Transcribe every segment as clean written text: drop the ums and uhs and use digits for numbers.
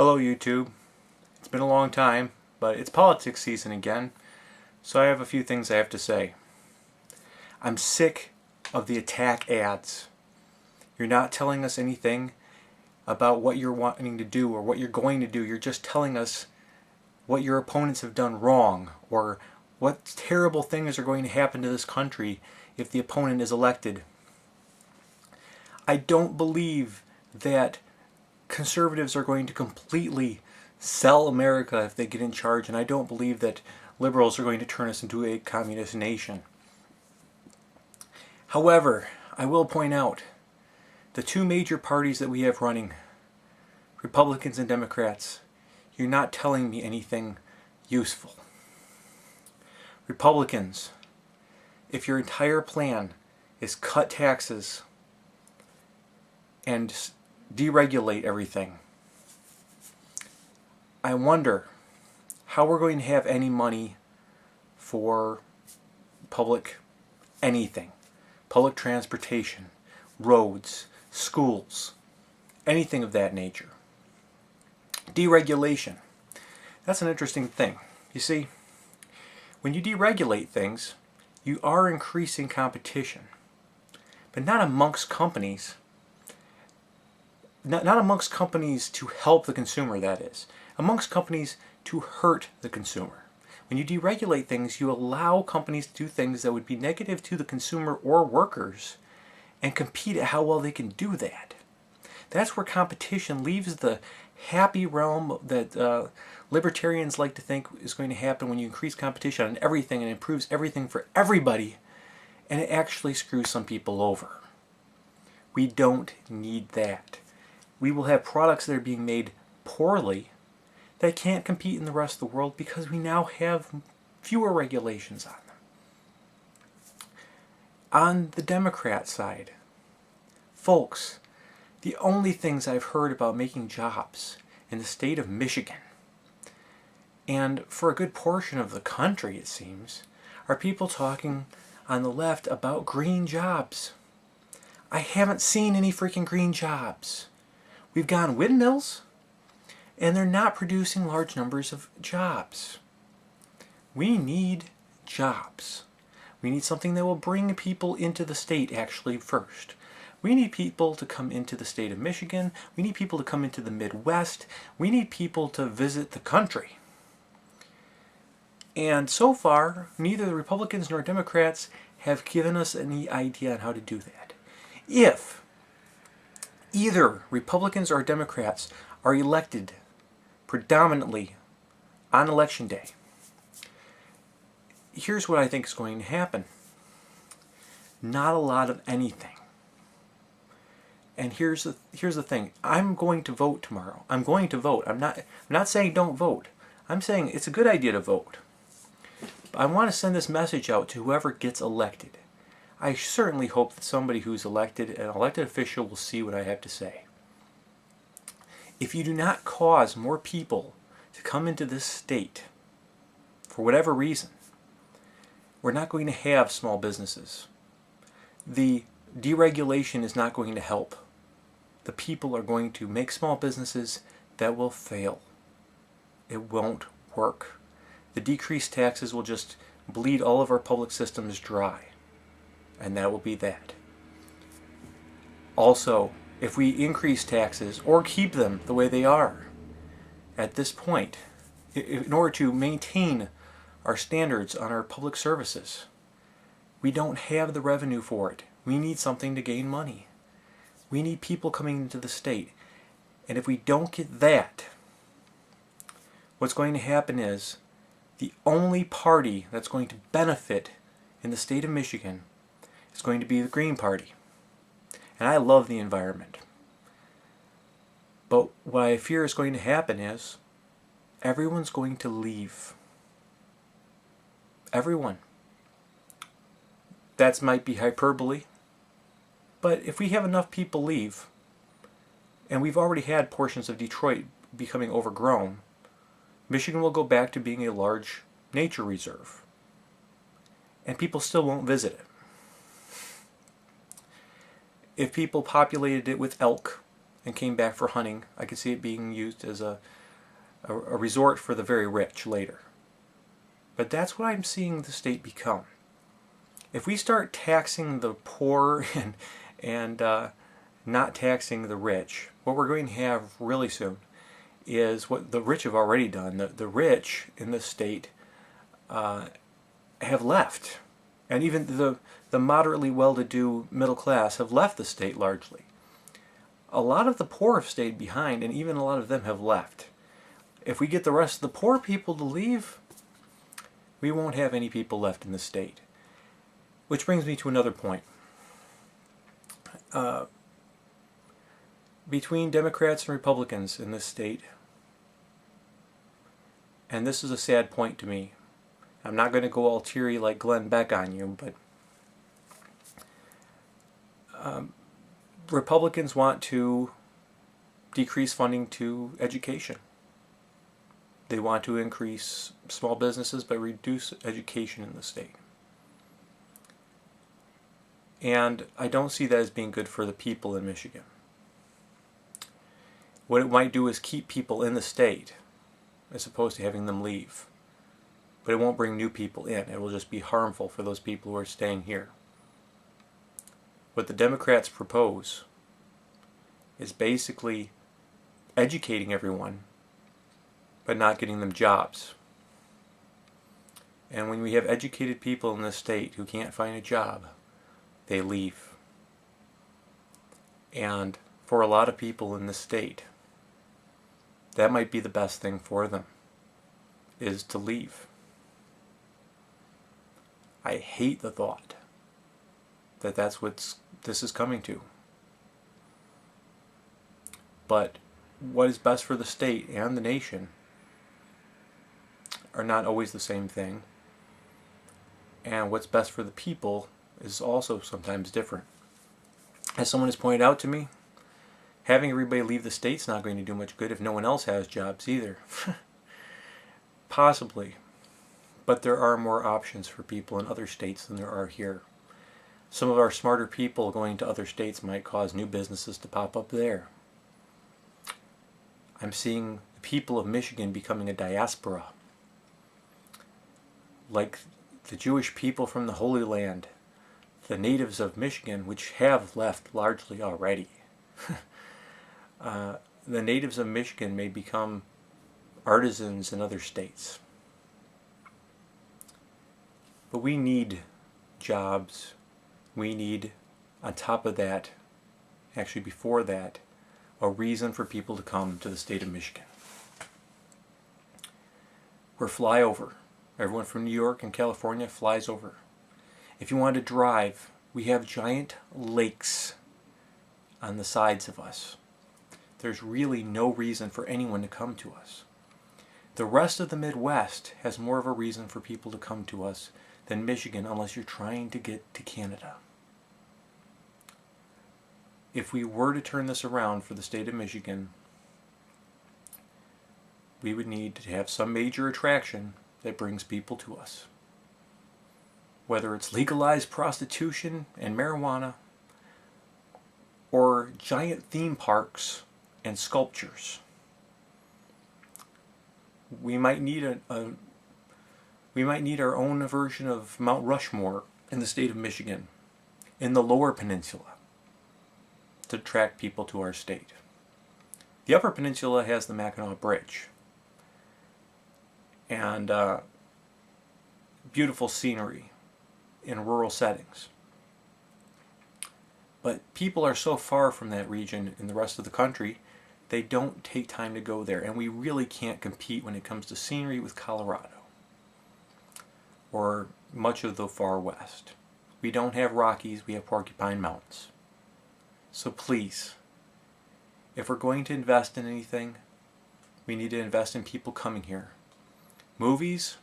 Hello YouTube. It's been a long time, but it's politics season again, so I have a few things I have to say. I'm sick of the attack ads. You're not telling us anything about what you're wanting to do or what you're going to do. You're just telling us what your opponents have done wrong or what terrible things are going to happen to this country if the opponent is elected. I don't believe that conservatives are going to completely sell America if they get in charge, and I don't believe that liberals are going to turn us into a communist nation. However, I will point out the two major parties that we have running, Republicans and Democrats, you're not telling me anything useful. Republicans, if your entire plan is cut taxes and deregulate everything, I wonder how we're going to have any money for public anything. Public transportation, roads, schools, anything of that nature. Deregulation. That's an interesting thing. You see, when you deregulate things, you are increasing competition, but not amongst companies. Not amongst companies to help the consumer, that is. Amongst companies to hurt the consumer. When you deregulate things, you allow companies to do things that would be negative to the consumer or workers and compete at how well they can do that. That's where competition leaves the happy realm that libertarians like to think is going to happen when you increase competition on everything and improves everything for everybody, and it actually screws some people over. We don't need that. We will have products that are being made poorly that can't compete in the rest of the world because we now have fewer regulations on them. On the Democrat side, folks, the only things I've heard about making jobs in the state of Michigan, and for a good portion of the country it seems, are people talking on the left about green jobs. I haven't seen any freaking green jobs. We've gone windmills, and they're not producing large numbers of jobs. We need jobs. We need something that will bring people into the state actually first. We need people to come into the state of Michigan. We need people to come into the Midwest. We need people to visit the country. And so far, neither the Republicans nor Democrats have given us any idea on how to do that. If either Republicans or Democrats are elected predominantly on election day, here's what I think is going to happen. Not a lot of anything. And here's the thing. I'm going to vote tomorrow. I'm going to vote. I'm not saying don't vote. I'm saying it's a good idea to vote. But I want to send this message out to whoever gets elected. I certainly hope that somebody who's elected, an elected official, will see what I have to say. If you do not cause more people to come into this state, for whatever reason, we're not going to have small businesses. The deregulation is not going to help. The people are going to make small businesses that will fail. It won't work. The decreased taxes will just bleed all of our public systems dry. And that will be that. Also, if we increase taxes or keep them the way they are at this point, in order to maintain our standards on our public services, we don't have the revenue for it. We need something to gain money. We need people coming into the state. And if we don't get that, what's going to happen is the only party that's going to benefit in the state of Michigan is going to be the Green Party. And I love the environment. But what I fear is going to happen is everyone's going to leave. Everyone. That might be hyperbole. But if we have enough people leave, and we've already had portions of Detroit becoming overgrown, Michigan will go back to being a large nature reserve. And people still won't visit it. if people populated it with elk and came back for hunting. I could see it being used as a resort for the very rich later. But that's what I'm seeing the state become. If we start taxing the poor and not taxing the rich, what we're going to have really soon is what the rich have already done. The rich in the state have left. And even the moderately well-to-do middle class have left the state largely. A lot of the poor have stayed behind, and even a lot of them have left. If we get the rest of the poor people to leave, we won't have any people left in the state. Which brings me to another point. Between Democrats and Republicans in this state, and this is a sad point to me, I'm not going to go all teary like Glenn Beck on you, but Republicans want to decrease funding to education. They want to increase small businesses but reduce education in the state. And I don't see that as being good for the people in Michigan. What it might do is keep people in the state as opposed to having them leave. But it won't bring new people in. It will just be harmful for those people who are staying here. What the Democrats propose is basically educating everyone but not getting them jobs. And when we have educated people in this state who can't find a job, they leave. And for a lot of people in this state, that might be the best thing for them, is to leave. I hate the thought that that's what this is coming to. But what is best for the state and the nation are not always the same thing. And what's best for the people is also sometimes different. As someone has pointed out to me, having everybody leave the state's not going to do much good if no one else has jobs either. Possibly. But there are more options for people in other states than there are here. Some of our smarter people going to other states might cause new businesses to pop up there. I'm seeing the people of Michigan becoming a diaspora. Like the Jewish people from the Holy Land, the natives of Michigan, which have left largely already. The natives of Michigan may become artisans in other states. But we need jobs. We need, on top of that, actually before that, a reason for people to come to the state of Michigan. We're flyover. Everyone from New York and California flies over. If you want to drive, we have giant lakes on the sides of us. There's really no reason for anyone to come to us. The rest of the Midwest has more of a reason for people to come to us than Michigan, unless you're trying to get to Canada. If we were to turn this around for the state of Michigan, we would need to have some major attraction that brings people to us. Whether it's legalized prostitution and marijuana, or giant theme parks and sculptures. We might need our own version of Mount Rushmore in the state of Michigan, in the Lower Peninsula, to attract people to our state. The Upper Peninsula has the Mackinac Bridge, and beautiful scenery in rural settings. But people are so far from that region in the rest of the country, they don't take time to go there. And we really can't compete when it comes to scenery with Colorado or much of the far west. We don't have Rockies, we have Porcupine Mountains. So please, if we're going to invest in anything, we need to invest in people coming here. Movies,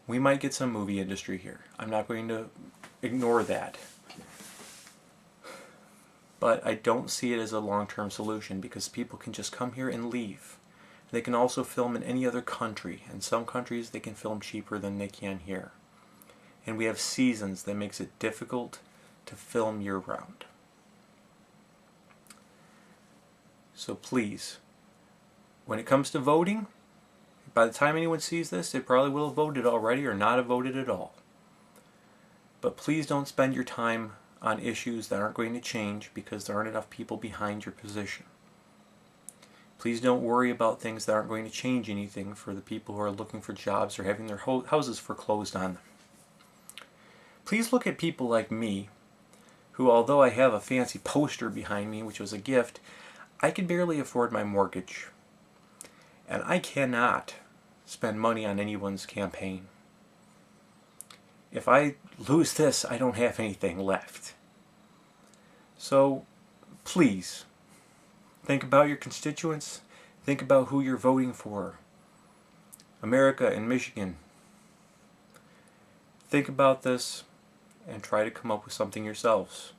we might get some movie industry here. I'm not going to ignore that. But I don't see it as a long-term solution because people can just come here and leave. They can also film in any other country. In some countries they can film cheaper than they can here. And we have seasons that makes it difficult to film year-round. So please, when it comes to voting, by the time anyone sees this, they probably will have voted already or not have voted at all. But please don't spend your time on issues that aren't going to change because there aren't enough people behind your position. Please don't worry about things that aren't going to change anything for the people who are looking for jobs or having their houses foreclosed on them. Please look at people like me, who, although I have a fancy poster behind me, which was a gift, I can barely afford my mortgage. And I cannot spend money on anyone's campaign. If I lose this, I don't have anything left. So, please, think about your constituents. Think about who you're voting for. America and Michigan. Think about this and try to come up with something yourselves.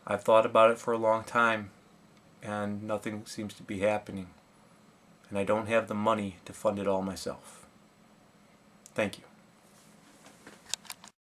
I've thought about it for a long time and nothing seems to be happening. And I don't have the money to fund it all myself. Thank you.